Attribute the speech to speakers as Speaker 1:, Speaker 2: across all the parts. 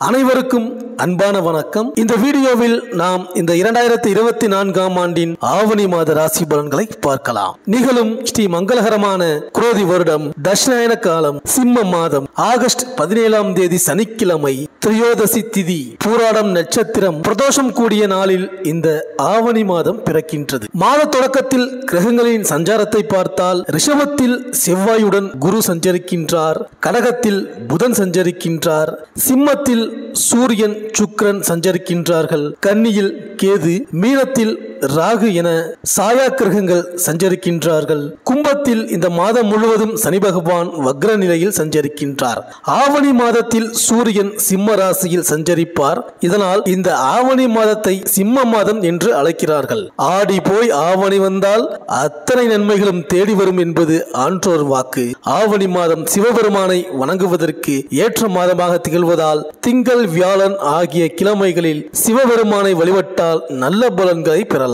Speaker 1: அனைவருக்கும் அன்பான வணக்கம். இந்த வீடியோவில் நாம் இந்த 2024ஆம் ஆண்டின் ஆவணி மாத ராசி பலன்களை பார்க்கலாம். நிகழும் ஸ்ரீ மங்களகரமான குரோதி வருடம் தட்சிணாயன காலம் சிம்ம மாதம் ஆகஸ்ட் 17ஆம் தேதி சனிக்கிழமை திரையோதசி திதி பூராடம் நட்சத்திரம் பிரதோஷம் கூடிய நாளில் இந்த ஆவணி மாதம் பிறக்கின்றது. மாத தொடக்கத்தில் கிரகங்களின் சஞ்சாரத்தை பார்த்தால் ரிஷபத்தில் செவ்வாயுடன் குரு சஞ்சரிக்கின்றார், கடகத்தில் புதன் சஞ்சரிக்கின்றார், சிம்மத்தில் சூரியன் சுக்கிரன் சஞ்சரிக்கின்றார்கள், கன்னியில் கேது, மீனத்தில் ராகு என சாயா கிரகங்கள் சஞ்சரிக்கின்றார்கள். கும்பத்தில் இந்த மாதம் முழுவதும் சனி பகவான் வக்ர நிலையில் சஞ்சரிக்கின்றார். ஆவணி மாதத்தில் சூரியன் சிம்ம ராசியில் சஞ்சரிப்பார். இதனால் இந்த ஆவணி மாதத்தை சிம்ம மாதம் என்று அழைக்கிறார்கள். ஆடி போய் ஆவணி வந்தால் அத்தனை நன்மைகளும் தேடி வரும் என்பது ஆன்றோர் வாக்கு. ஆவணி மாதம் சிவபெருமானை வணங்குவதற்கு ஏற்ற மாதமாக திகழ்வதால் திங்கள் வியாழன் ஆகிய கிழமைகளில் சிவபெருமானை வழிபட்டால் நல்ல பலன்களை பெறலாம்.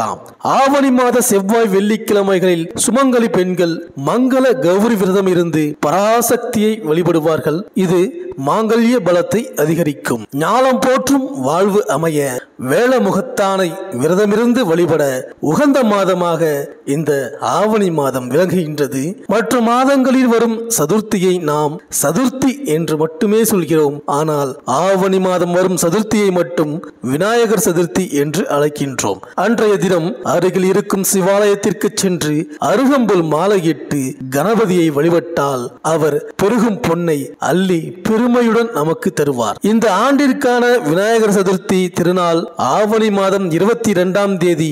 Speaker 1: ஆவணி மாத செவ்வாய் வெள்ளிக்கிழமைகளில் சுமங்கலி பெண்கள் மங்கள கௌரி விரதம் இருந்து பராசக்தியை வழிபடுவார்கள். இது மாங்கல்ய பலத்தை அதிகரிக்கும். ஞானம் போற்றும் வாழ்வு அமைய வேளமுகத்தானை விரதமிருந்து வழிபட உகந்த மாதமாக இந்த ஆவணி மாதம் விளங்குகின்றது. மற்ற மாதங்களில் வரும் சதுர்த்தியை நாம் சதுர்த்தி என்று மட்டுமே சொல்கிறோம். ஆனால் ஆவணி மாதம் வரும் சதுர்த்தியை மட்டும் விநாயகர் சதுர்த்தி என்று அழைக்கின்றோம். அன்றைய தினம் அருகில் இருக்கும் சிவாலயத்திற்கு சென்று அருகம்புல் மாலையிட்டு கணபதியை வழிபட்டால் அவர் பெருகும் பொன்னை அள்ளி பெருமையுடன் நமக்கு தருவார். இந்த ஆண்டிற்கான விநாயகர் சதுர்த்தி திருநாள் ஆவணி மாதம் 22ஆம் தேதி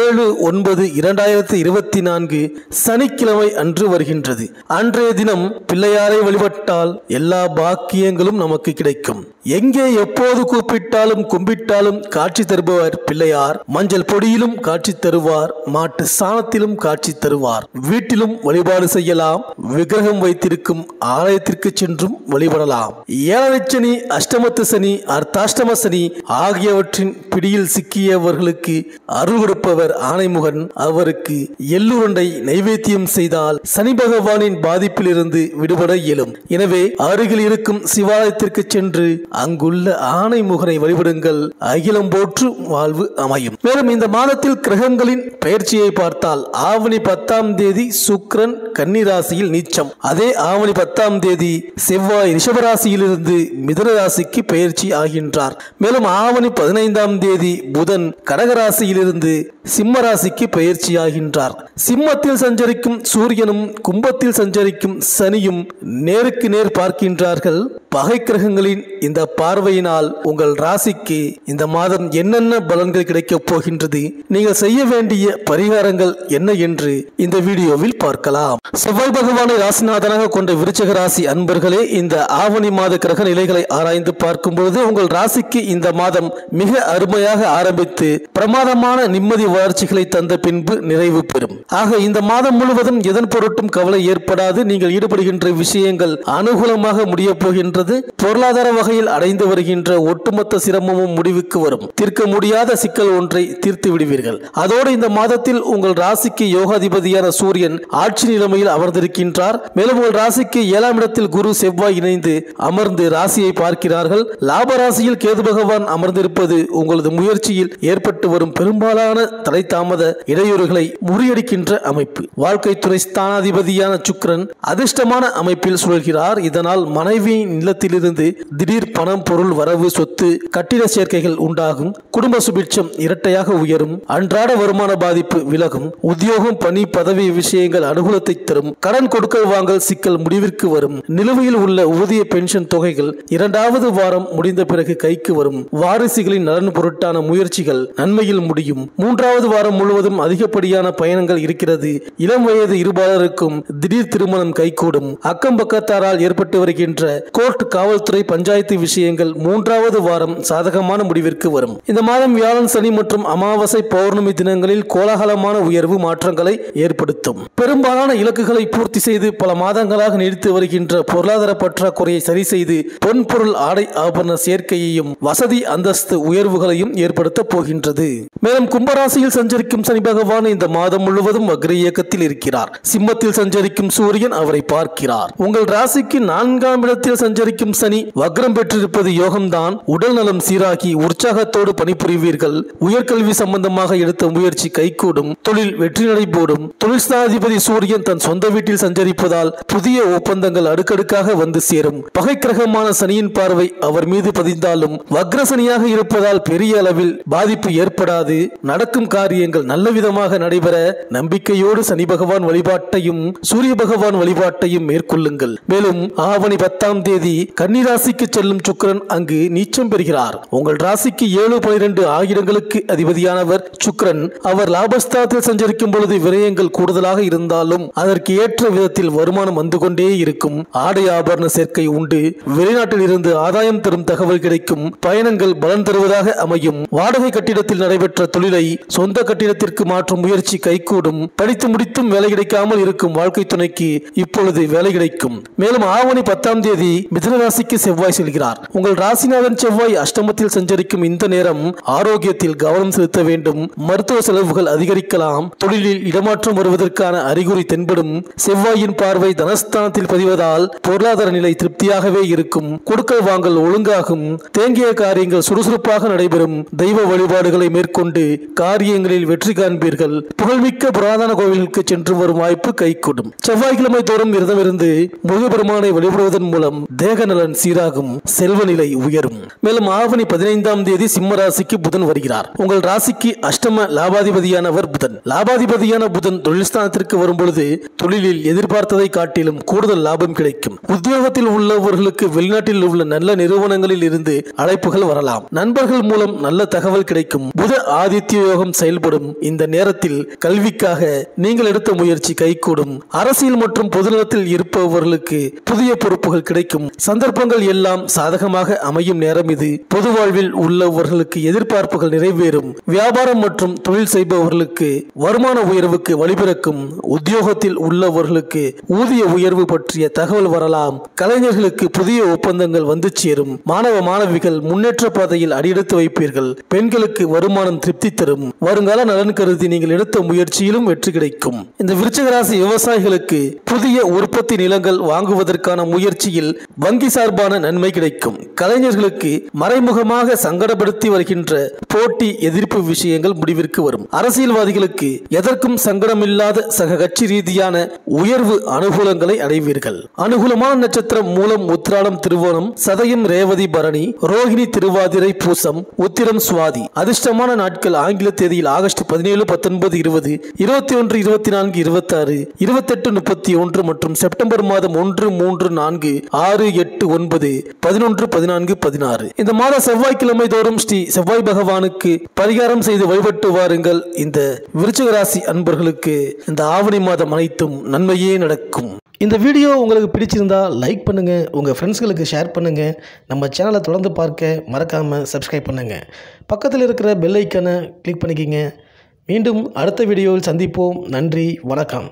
Speaker 1: 7/9/2024 சனிக்கிழமை அன்று வருகின்றது. அன்றைய தினம் பிள்ளையாரை வழிபட்டால் எல்லா பாக்கியங்களும் நமக்கு கிடைக்கும். எங்கே எப்போது கூப்பிட்டாலும் கும்பிட்டாலும் காட்சி தருபவர் பிள்ளையார். மஞ்சள் பொடியிலும் காட்சி தருவார், மாட்டு சாணத்திலும் காட்சி தருவார். வீட்டிலும் வழிபாடு செய்யலாம். விக்கிரகம் வைத்திருக்கும் ஆலயத்திற்கு சென்றும் வழிபடலாம். ஏழரை சனி, அஷ்டமத்து சனி, அர்த்தாஷ்டம சனி ஆகியவற்றின் பிடியில் சிக்கியவர்களுக்கு அருள் கொடுப்பவர் ஆணைமுகன். அவருக்கு எள்ளுருண்டை நைவேத்தியம் செய்தால் சனி பகவானின் பாதிப்பில் இருந்து விடுபட இயலும். எனவே அருகில் இருக்கும் சிவாலயத்திற்கு சென்று அங்குள்ள ஆணைமுகனை வழிபடுங்கள். அகிலம் போற்று வாழ்வு அமையும். மேலும் இந்த மாதத்தில் கிரகங்களின் பெயர்ச்சியை பார்த்தால் ஆவணி 10ஆம் தேதி சுக்கிரன் கன்னி ராசியில் நீச்சம். அதே ஆவணி 10ஆம் தேதி செவ்வாய் ரிஷபராசியிலிருந்து மிதுன ராசிக்கு பெயர்ச்சி ஆகின்றார். மேலும் ஆவணி 15ஆம் தேதி புதன் கடகராசியிலிருந்து சிம்ம ராசிக்கு பெயர்ச்சி ஆகின்றார். சிம்மத்தில் சஞ்சரிக்கும் சூரியனும் கும்பத்தில் சஞ்சரிக்கும் சனியும் நேருக்கு நேர் பார்க்கின்றார்கள். பகை கிரகங்களின் இந்த பார்வையினால் உங்கள் ராசிக்கு இந்த மாதம் என்னென்ன பலன்கள் கிடைக்கப் போகின்றது, நீங்கள் செய்ய வேண்டிய பரிகாரங்கள் என்ன என்று இந்த வீடியோவில் பார்க்கலாம். செவ்வாய் பகவானை ராசிநாதனாக கொண்ட விருச்சிக ராசி அன்பர்களே, இந்த ஆவணி மாத கிரக நிலைகளை ஆராய்ந்து பார்க்கும் பொழுது உங்கள் ராசிக்கு இந்த மாதம் மிக அருமையாக ஆரம்பித்து பிரமாதமான நிம்மதி வளர்ச்சிகளை தந்த பின்பு நிறைவு பெறும். ஆக இந்த மாதம் முழுவதும் எதன் பொருட்டும் கவலை ஏற்படாது. நீங்கள் ஈடுபடுகின்ற விஷயங்கள் அனுகூலமாக முடிய போகின்றது. பொருளாதார வகையில் அடைந்து வருகின்ற ஒட்டுமொத்த சிரமமும் முடிவுக்கு வரும். தீர்க்க முடியாத சிக்கல் ஒன்றை தீர்த்து விடுவீர்கள். அதோடு இந்த மாதத்தில் உங்கள் ராசிக்கு யோகாதிபதியான சூரியன் ஆட்சி நிலைமையில் அமர்ந்திருக்கின்றார். மேலும் உங்கள் ராசிக்கு 7ஆம் இடத்தில் குரு செவ்வாய் இணைந்து அமர்ந்து ராசியை பார்க்கிறார்கள். லாப ராசியில் கேது பகவான் அமர்ந்திருப்பது உங்களது முயற்சியில் ஏற்பட்டு வரும் பெரும்பாலான தடை தாமத இடையூறுகளை முறியடிக்கின்ற அமைப்பு. வாழ்க்கை துறை ஸ்தானாதிபதியான சுக்கிரன் அதிர்ஷ்டமான அமைப்பில் சுழல்கிறார். இதனால் மனைவியின் இல்லத்திலிருந்து திடீர் பணம், பொருள் வரவு, சொத்து, கட்டிட சேர்க்கைகள் உண்டாகும். குடும்ப சுபிட்சம் இரட்டையாக உயரும். அன்றாட வருமான பாதிப்பு விலகும். உத்தியோகம், பணி, பதவி விஷயங்கள் அனுகூலத்தை தரும். கடன் கொடுக்கல் வாங்கல் சிக்கல் முடிவிற்கு வரும். நிலுவையில் உள்ள ஊதிய பென்ஷன் தொகைகள் 2வது வாரம் முடிந்த பிறகு கைக்கு வரும். வாரிசுகளின் நலன் பொருட்டான முயற்சிகள் நன்மையில் முடியும். 3வது வாரம் முழுவதும் அதிகப்படியான பயணங்கள் இருக்கிறது. இளம் வயது இருபாலருக்கும் திடீர் திருமணம் கைகூடும். அக்கம் பக்கத்தாரால் ஏற்பட்டு வருகின்ற கோர்ட், காவல்துறை, பஞ்சாயத்து விஷயங்கள் 3வது வாரம் சாதகமான முடிவிற்கு வரும். இந்த மாதம் வியாழன், சனி மற்றும் அமாவாசை பௌர்ணமி தினங்களில் கோலாகலமான உயர்வு மாற்றங்களை ஏற்படுத்தும். பெரும்பாலான இலக்குகளை பூர்த்தி செய்து பல மாதங்களாக நீடித்து வருகின்ற பொருளாதார பற்றாக்குறையை சரி செய்து பொன்பொருள் ஆடை ஆபரண சேர்க்கையையும் வசதி அந்தஸ்து உயர்வுகளையும் ஏற்படுத்த போகின்றது. மேலும் கும்பராசியில் சஞ்சரிக்கும் சனி பகவான் இந்த மாதம் முழுவதும் வக்ர இயக்கத்தில் இருக்கிறார். சிம்மத்தில் சஞ்சரிக்கும் சூரியன் அவரை பார்க்கிறார். உங்கள் ராசிக்கு 4ஆம் இடத்தில் சஞ்சரிக்கும் சனி வக்ரம் பெற்றிருப்பது யோகம்தான். உடல் நலம் சீராகி உற்சாகத்தோடு பணிபுரிவீர்கள். உயர்கல்வி சம்பந்தமாக எடுத்த முயற்சி கைகூடும். தொழில் வெற்றி நடைபோடும். தொழில் ஸ்தானாதிபதி சூரியன் தன் சொந்த வீட்டில் சஞ்சரிப்பதால் புதிய ஒப்பந்தங்கள் அடுக்கடுக்காக வந்து சேரும். பகை கிரகமான சனியின் பார்வை அவர் மீது பதிந்தாலும் வக்ர சனியாக இருப்பதால் பெரிய அளவில் பாதிப்பு ஏற்படாது. நடக்கும் காரியங்கள் நல்ல விதமாக நடைபெற நம்பிக்கையோடு சனி பகவான் வழிபாட்டையும் சூரிய பகவான் வழிபாட்டையும் மேற்கொள்ளுங்கள். மேலும் ஆவணி 10ஆம் தேதி கன்னிராசிக்கு செல்லும் சுக்கிரன் அங்கு நீச்சம் பெறுகிறார். உங்கள் ராசிக்கு 7, 12 ஆகியங்களுக்கு அதிபதியானவர் சுக்கிரன். அவர் லாபஸ்தானத்தில் சஞ்சரிக்கும் பொழுது விரயங்கள் கூடுதலாக இருந்தாலும் அதற்கு ஏற்ற விதத்தில் வருமானம் வந்து கொண்டே இருக்கும். ஆடை ஆபரண சேர்க்கை உண்டு. வெளிநாட்டில் இருந்து ஆதாயம் தரும் தகவல் கிடைக்கும். பயணங்கள் பலன் தருவதாக அமையும். வாடகை கட்டிடத்தில் நடைபெற்ற தொழிலை சொந்த கட்டிடத்திற்கு மாற்றும் முயற்சி கைகூடும். படித்து முடித்தும் வேலை கிடைக்காமல் இருக்கும் வாழ்க்கை துணைக்கு இப்பொழுது வேலை கிடைக்கும். மேலும் ஆவணி 10ஆம் தேதி மிதுன ராசிக்கு செவ்வாய் செல்கிறார். உங்கள் ராசிநாதன் செவ்வாய் அஷ்டமத்தில் சஞ்சரிக்கும் இந்த நேரம் ஆரோக்கியத்தில் கவனம் செலுத்த வேண்டும். மருத்துவ செலவுகள் அதிகரிக்கலாம். தொழிலில் இடமாற்றம் வருவதற்கான அறிகுறி தென்படும். செவ்வாயின் பார்வை தனஸ்தானத்தில் பதிவதால் பொருளாதார நிலை திருப்தியாகவே இருக்கும். கொடுக்கல் வாங்கல் ஒழுங்காகும். தேங்கிய காரியங்கள் சுறுசுறுப்பாக நடைபெறும். தெய்வ வழிபாடுகளை மேற்கொண்டு காரியங்களில் வெற்றி காண்பீர்கள். புகழ்மிக்க புராதன கோவிலுக்கு சென்று வரும் வாய்ப்பு கைகூடும். செவ்வாய்க்கிழமை தோறும் விரதமிருந்து முருகப்பெருமானை வழிபடுவதன் மூலம் தேக நலன் சீராகும். செல்வ நிலை உயரும். மேலும் ஆவணி 15ஆம் தேதி சிம்ம ராசிக்கு புதன் வருகிறார். உங்கள் ராசிக்கு அஷ்டம லாபாதிபதியானவர் புதன். லாபாதிபதியான புதன் தொழில் ஸ்தானத்திற்கு வரும்பொழுது தொழிலில் எதிர்பார்த்ததை காட்டிலும் கூடுதல் லாபம் கிடைக்கும். உத்தியோகத்தில் உள்ளவர்களுக்கு வெளிநாட்டில் உள்ள நல்ல நிறுவனங்களில் இருந்து அழைப்புகள் வரலாம். நண்பர்கள் மூலம் நல்ல தகவல் கிடைக்கும். புத ஆதித்ய யோகம் செயல்படும். இந்த நேரத்தில் கல்விக்காக நீங்கள் எடுத்த முயற்சி கைகூடும். அரசியல் மற்றும் பொதுநலத்தில் இருப்பவர்களுக்கு புதிய பொறுப்புகள் கிடைக்கும். சந்தர்ப்பங்கள் எல்லாம் சாதகமாக அமையும் நேரம் இது. பொது வாழ்வில் உள்ளவர்களுக்கு எதிர்பார்ப்புகள் நிறைவேறும். வியாபாரம் மற்றும் தொழில் செய்பவர்களுக்கு வருமான உயர்வுக்கு வழிபிறக்கும். உத்தியோகத்தில் உள்ளவர்களுக்கு ஊதிய உயர்வு பற்றிய தகவல் வரலாம். கலைஞர்களுக்கு புதிய ஒப்பந்தங்கள் வந்து சேரும். மாணவ மாணவிகள் முன்னேற்ற பாதையில் அடியெடுத்து வைப்பீர்கள். பெண்களுக்கு வருமானம் திருப்தி தரும். வருங்கால நலன் கருதி நீங்கள் எடுத்த முயற்சியிலும் வெற்றி கிடைக்கும். இந்த விருச்சிக ராசி விவசாயிகளுக்கு புதிய உற்பத்தி நிலங்கள் வாங்குவதற்கான முயற்சியில் வங்கி சார்பான நன்மை கிடைக்கும். கலைஞர்களுக்கு மறைமுகமாக சங்கடப்படுத்தி வருகின்ற போட்டி எதிர்ப்பு விஷயங்கள் முடிவிற்கு வரும். அரசியல்வாதிகளுக்கு எதற்கும் சங்கடமில்லாத சக கட்சி ரீதியான உயர்வு அனுகூலங்களை அடைவீர்கள். அனுகூலமான நட்சத்திரம் மூலம் உத்திராடம் திருவோணம் சதயம் ரேவதி பரணி ரோஹிணி திருவாதிரை பூசம் உத்திரம் சுவாதி. அதிர்ஷ்டமான நாட்கள் ஆங்கில தேதியில் ஆகஸ்ட் 17, 19, 20, 21, 24, 26, 28, 31 மற்றும் செப்டம்பர் மாதம் 1, 3, 4, 6, 8, 9, 11, 14, 16. இந்த மாத செவ்வாய்க்கிழமை தோறும் ஸ்ரீ செவ்வாய் பகவானுக்கு பரிகாரம் செய்து வழிபட்டு வாருங்கள். இந்த விருச்சிக ராசி அன்பர்களுக்கு இந்த ஆவணி மாதம் அனைத்தும் நன்மையே நடக்கும். இந்த வீடியோ உங்களுக்கு பிடிச்சிருந்தா லைக் பண்ணுங்க, உங்க ஃப்ரெண்ட்ஸ்களுக்கு ஷேர் பண்ணுங்க. நம்ம சேனலை தொடர்ந்து பார்க்க மறக்காம சப்ஸ்கிரைப் பண்ணுங்க. பக்கத்தில் இருக்கிற பெல் ஐக்கானை கிளிக் பண்ணிக்கிங்க. மீண்டும் அடுத்த வீடியோவில் சந்திப்போம். நன்றி, வணக்கம்.